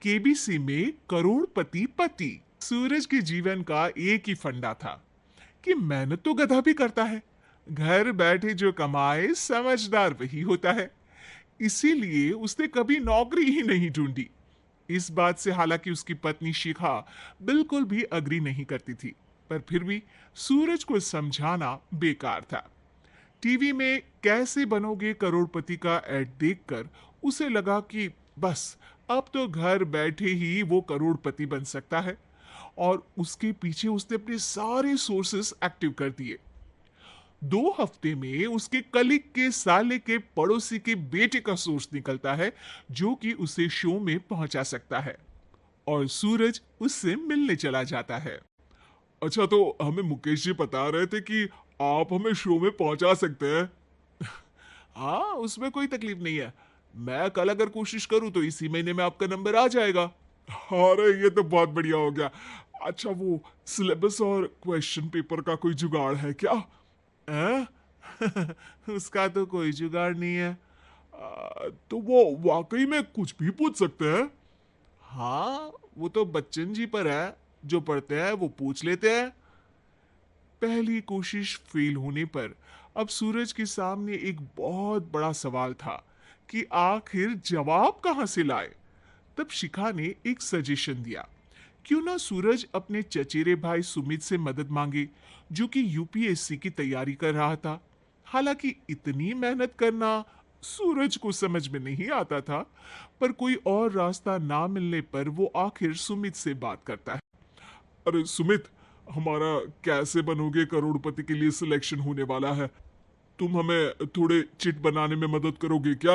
KBC में करोड़पति पति। सूरज के जीवन का एक ही फंडा था कि मेहनत तो गधा भी करता है, घर बैठे जो कमाए समझदार वही होता है। इसीलिए उसने कभी नौकरी ही नहीं ढूंढी। इस बात से हालांकि उसकी पत्नी शिखा बिल्कुल भी अग्री नहीं करती थी, पर फिर भी सूरज को समझाना बेकार था। टीवी में कैसे बनोगे करोड़पति का ऐड देखकर उसे लगा कि बस अब तो घर बैठे ही वो करोड़पति बन सकता है, और उसके पीछे उसने अपने सारे सोर्सेस एक्टिव कर दिए। 2 हफ्ते में उसके कलीग के साले के पड़ोसी के बेटे का सोर्स निकलता है जो कि उसे शो में पहुंचा सकता है, और सूरज उससे मिलने चला जाता है। अच्छा, तो हमें मुकेश जी बता रहे थे कि आप हमें शो में पहुंचा सकते हैं। हाँ, उसमें कोई तकलीफ नहीं है। मैं कल अगर कोशिश करूं तो इसी महीने में आपका नंबर आ जाएगा। अरे ये तो बहुत बढ़िया हो गया। अच्छा, वो सिलेबस और क्वेश्चन पेपर का कोई जुगाड़ है क्या? उसका तो कोई जुगाड़ नहीं है। तो वो वाकई में कुछ भी पूछ सकते हैं? हाँ, वो तो बच्चन जी पर है, जो पढ़ते हैं वो पूछ लेते हैं। पहली कोशिश फेल होने पर अब सूरज के सामने एक बहुत बड़ा सवाल था कि आखिर जवाब कहां से लाए। तब शिखा ने एक सजेशन दिया, क्यों ना सूरज अपने चचेरे भाई सुमित से मदद मांगे, जो कि यूपीएससी की तैयारी कर रहा था। हालांकि इतनी मेहनत करना सूरज को समझ में नहीं आता था, पर कोई और रास्ता ना मिलने पर वो आखिर सुमित से बात करता है। अरे सुमित, हमारा कैसे बनोगे करोड़पति के लिए सिलेक्शन होने वाला है। तुम हमें थोड़े चिट बनाने में मदद करोगे क्या?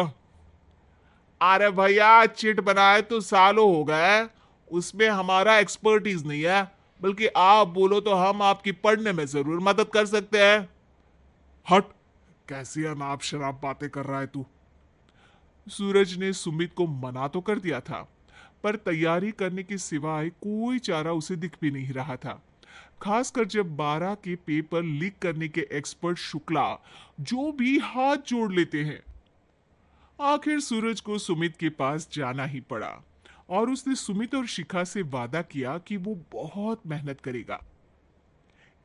अरे भैया, चिट बनाए तो सालों हो गए, उसमें हमारा एक्सपर्टीज नहीं है। बल्कि आप बोलो तो हम आपकी पढ़ने में जरूर मदद कर सकते हैं। हट, कैसी अनाप शनाप बातें कर रहा है तू। सूरज ने सुमित को मना तो कर दिया था, पर तैयारी करने के सिवाय कोई चारा उसे दिख भी नहीं रहा था। खासकर जब 12 के पेपर लीक करने के एक्सपर्ट शुक्ला जो भी हाथ जोड़ लेते हैं। आखिर सूरज को सुमित के पास जाना ही पड़ा, और उसने सुमित और शिखा से वादा किया कि वो बहुत मेहनत करेगा।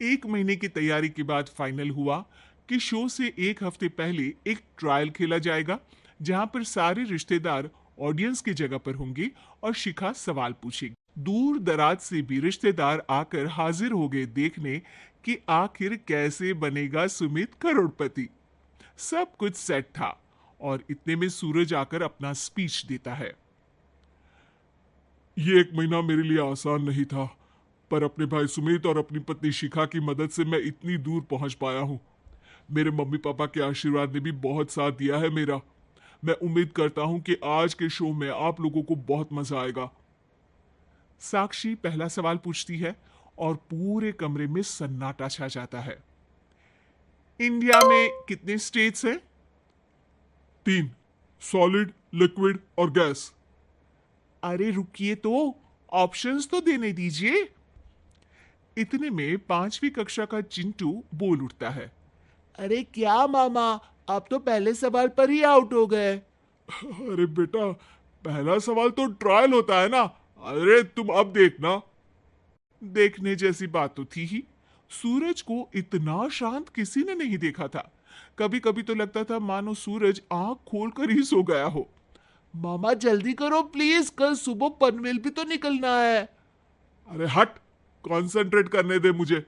1 महीने की तैयारी के बाद फाइनल हुआ कि शो से 1 हफ्ते पहले एक ट्रायल खेला जाएगा, जहां पर सारे रिश्तेदार ऑडियंस की जगह पर होंगे और शिखा सवाल पूछेगी। दूर दराज से भी रिश्तेदार आकर हाजिर हो गए देखने कि आखिर कैसे बनेगा सुमित करोड़पति। सब कुछ सेट था, और इतने में सूरज आकर अपना स्पीच देता है। ये 1 महीना मेरे लिए आसान नहीं था, पर अपने भाई सुमित और अपनी पत्नी शिखा की मदद से मैं इतनी दूर पहुंच पाया हूं। मेरे मम्मी पापा के आशीर्वाद ने भी बहुत साथ दिया है मेरा। मैं उम्मीद करता हूं कि आज के शो में आप लोगों को बहुत मजा आएगा। साक्षी पहला सवाल पूछती है, और पूरे कमरे में सन्नाटा छा जाता है। इंडिया में कितने स्टेट्स हैं? 3, सॉलिड, लिक्विड और गैस। अरे रुकिए, तो ऑप्शंस तो देने दीजिए। इतने में 5वीं कक्षा का चिंटू बोल उठता है। अरे क्या मामा, आप तो पहले सवाल पर ही आउट हो गए। अरे बेटा, पहला सवाल तो ट्रायल होता है ना। अरे तुम अब देखना। देखने जैसी बात तो थी ही। सूरज को इतना शांत किसी ने नहीं देखा था। कभी कभी तो लगता था मानो सूरज आंख खोलकर ही सो गया हो। मामा जल्दी करो प्लीज, कल सुबह पनवेल भी तो निकलना है। अरे हट, कंसंट्रेट करने दे मुझे।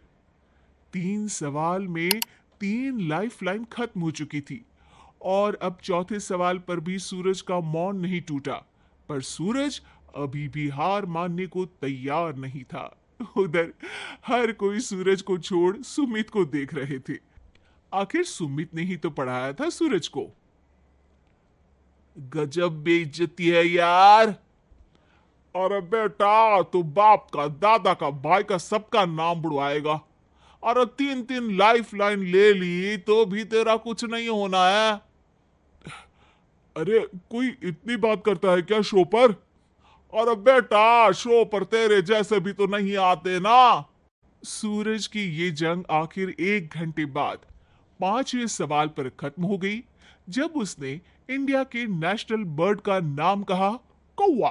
3 सवाल में 3 लाइफलाइन खत्म हो चुकी थी, और अब चौथे सवाल पर भी सूरज का मौन नहीं टूटा। पर सूरज अभी भी हार मानने को तैयार नहीं था। उधर हर कोई सूरज को छोड़ सुमित को देख रहे थे। आखिर सुमित ने ही तो पढ़ाया था सूरज को। गजब बेइज्जती है यार। अरे बेटा, तू बाप का, दादा का, भाई का, सबका नाम बुड़वाएगा। अरे 3 लाइफलाइन ले ली तो भी तेरा कुछ नहीं होना है। अरे कोई इतनी बात करता है क्या शो पर? अरे बेटा, शो पर तेरे जैसे भी तो नहीं आते ना। सूरज की ये जंग आखिर 1 घंटे बाद 5वें सवाल पर खत्म हो गई, जब उसने इंडिया के नेशनल बर्ड का नाम कहा, कौवा।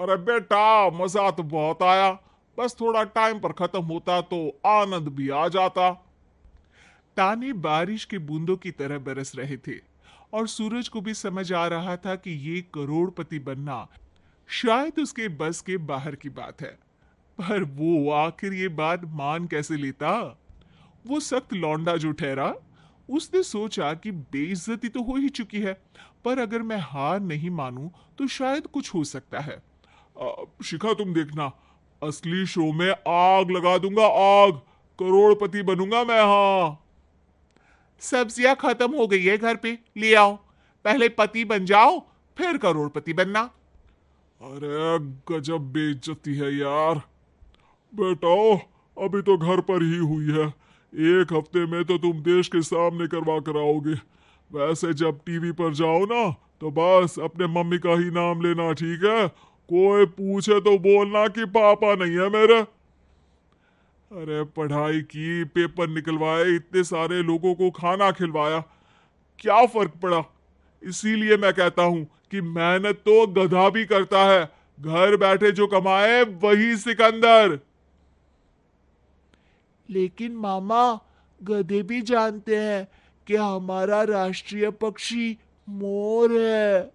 अरे बेटा, मजा तो बहुत आया, बस थोड़ा टाइम पर खत्म होता तो आनंद भी आ जाता। ताने बारिश के बूंदों की तरह बरस रहे थे और सूरज को भी समझ आ रहा था कि ये करोड़पति बनना शायद उसके बस के बाहर की बात है। पर वो आखिर ये बात मान कैसे लेता? वो सख्त लौंडा जो ठहरा, उसने सोचा कि बेइज्जती तो हो ही चुकी है, पर अगर मैं हार नहीं मानूं तो शायद कुछ हो सकता है। शिखा, तुम देखना, असली शो में आग लगा दूंगा, आग, करोड़पति बनूंगा मैं। हाँ, सब्जियां खत्म हो गई है घर पे, ले आओ, पहले पति बन जाओ, फिर करोड़पति बनना। अरे गजब बेइज्जती है यार। बेटा, अभी तो घर पर ही हुई है, एक हफ्ते में तो तुम देश के सामने करवा कर आओगे। वैसे जब टीवी पर जाओ ना, तो बस अपने मम्मी का ही नाम लेना, ठीक है? कोई पूछे तो बोलना कि पापा नहीं है मेरे। अरे पढ़ाई की, पेपर निकलवाए, इतने सारे लोगों को खाना खिलवाया, क्या फर्क पड़ा? इसीलिए मैं कहता हूं कि मेहनत तो गधा भी करता है, घर बैठे जो कमाए वही सिकंदर। लेकिन मामा, गधे भी जानते हैं कि हमारा राष्ट्रीय पक्षी मोर है।